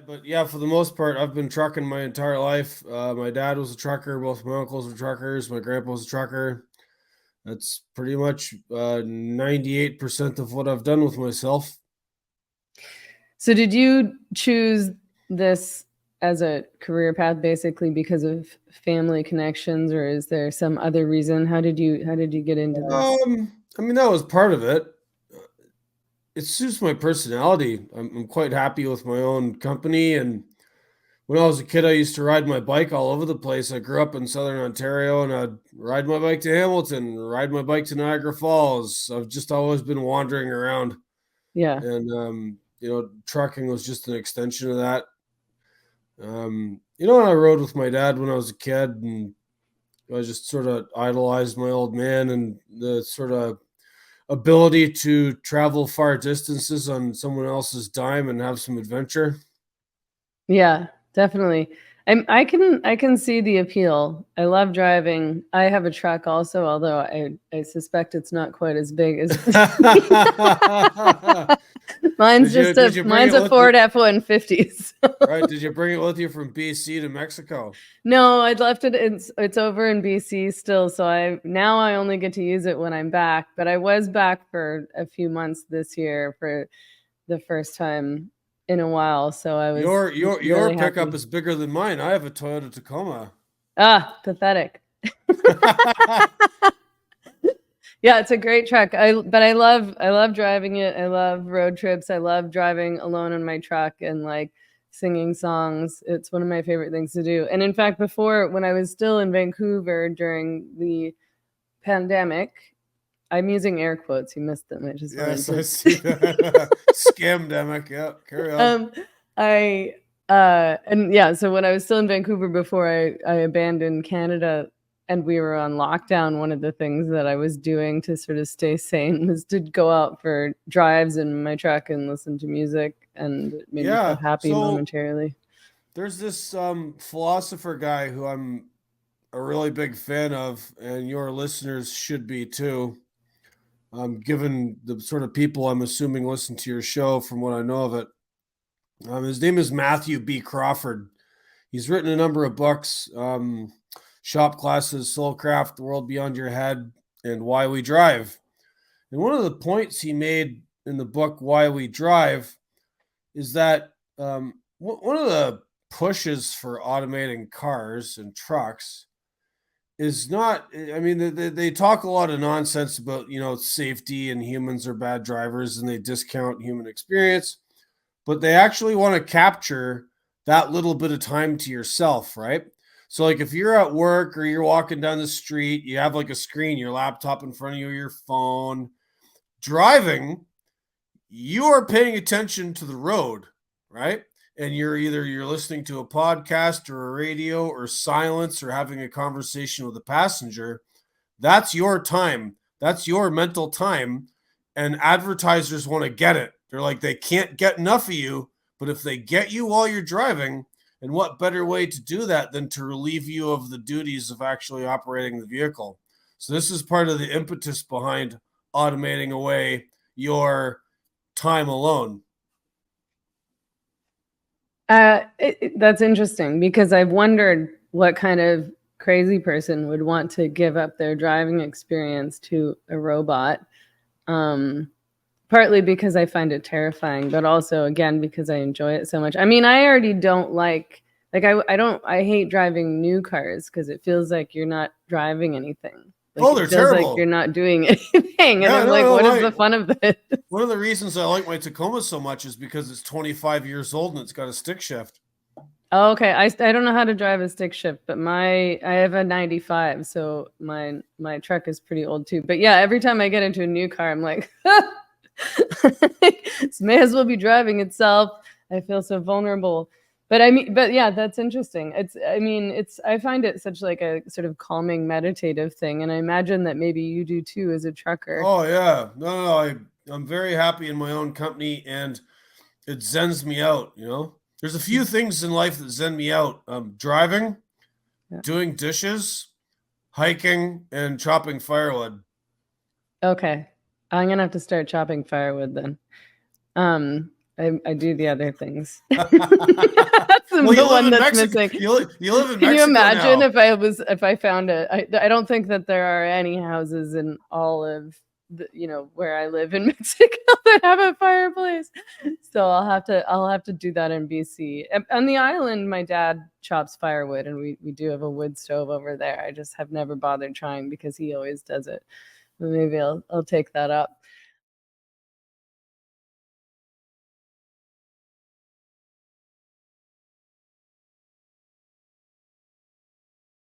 But yeah, for the most part, I've been trucking my entire life. My dad was a trucker. Both my uncles were truckers. My grandpa was a trucker. That's pretty much 98% of what I've done with myself. So did you choose this as a career path basically because of family connections, or is there some other reason? How did you get into this? I mean, that was part of it. It suits my personality. I'm quite happy with my own company. And when I was a kid, I used to ride my bike all over the place. I grew up in Southern Ontario and I'd ride my bike to Hamilton, ride my bike to Niagara Falls. I've just always been wandering around. Yeah. And, trucking was just an extension of that. I rode with my dad when I was a kid, and I just sort of idolized my old man and the sort of ability to travel far distances on someone else's dime and have some adventure. Yeah, definitely. I can see the appeal. I love driving. I have a truck also, although I suspect it's not quite as big as mine's Did you bring mine's it a with you? Ford F-150. Right? Did you bring it with you from BC to Mexico? No, I left it. It's over in BC still, so I only get to use it when I'm back. But I was back for a few months this year for the first time in a while, so I was Your really pickup happy. is bigger than mine. I have a Toyota Tacoma. Ah, pathetic. Yeah, it's a great truck. I love driving it. I love road trips. I love driving alone in my truck and like singing songs. It's one of my favorite things to do. And in fact, before when I was still in Vancouver during the pandemic, I'm using air quotes. You missed them. I just wanted Yes, I to see that. Scamdemic. Yeah, carry on. um I and yeah, so when I was still in Vancouver before I abandoned Canada and we were on lockdown, one of the things that I was doing to sort of stay sane was to go out for drives in my truck and listen to music, and it made me feel Yeah. happy So momentarily. there's this philosopher guy who I'm a really big fan of, and your listeners should be too. Given the sort of people I'm assuming listen to your show from what I know of it. His name is Matthew B. Crawford. He's written a number of books, Shop Classes, Soulcraft, The World Beyond Your Head, and Why We Drive. And one of the points he made in the book, Why We Drive, is that one of the pushes for automating cars and trucks is not, I mean, they talk a lot of nonsense about, safety and humans are bad drivers and they discount human experience, but they actually want to capture that little bit of time to yourself, right? So, like, if you're at work or you're walking down the street, you have like a screen, your laptop in front of you, or your phone. Driving, you are paying attention to the road, right? And you're listening to a podcast or a radio or silence or having a conversation with a passenger. That's your time. That's your mental time. And advertisers want to get it. They're like, they can't get enough of you, but if they get you while you're driving, and what better way to do that than to relieve you of the duties of actually operating the vehicle? So this is part of the impetus behind automating away your time alone. That's interesting because I've wondered what kind of crazy person would want to give up their driving experience to a robot. Um, Partly because I find it terrifying, but also again because I enjoy it so much. I mean, I already don't I hate driving new cars because it feels like you're not driving anything. Like Oh, it they're feels like you're terrible. not doing anything. And Yeah, I'm no, like, no, what is my the fun of this? one of the reasons I like my Tacoma so much is because it's 25 years old and it's got a stick shift. Oh, okay. I don't know how to drive a stick shift, but I have a 95, so my truck is pretty old too. But yeah, every time I get into a new car, I'm like, this may as well be driving itself. I feel so vulnerable. But yeah, that's interesting. I find it such like a sort of calming meditative thing, and I imagine that maybe you do too as a trucker. Oh yeah, no, I'm very happy in my own company, and it zens me out. There's a few things in life that zen me out: driving, Yeah. doing dishes, hiking, and chopping firewood. Okay. I'm gonna have to start chopping firewood then. I do the other things. Well, That's you the live one in that's Mexico. missing. You live in Can you Mexico imagine now. if I found I don't think that there are any houses in all of where I live in Mexico that have a fireplace. So I'll have to do that in BC. On the island, my dad chops firewood, and we do have a wood stove over there. I just have never bothered trying because he always does it. But maybe I'll take that up.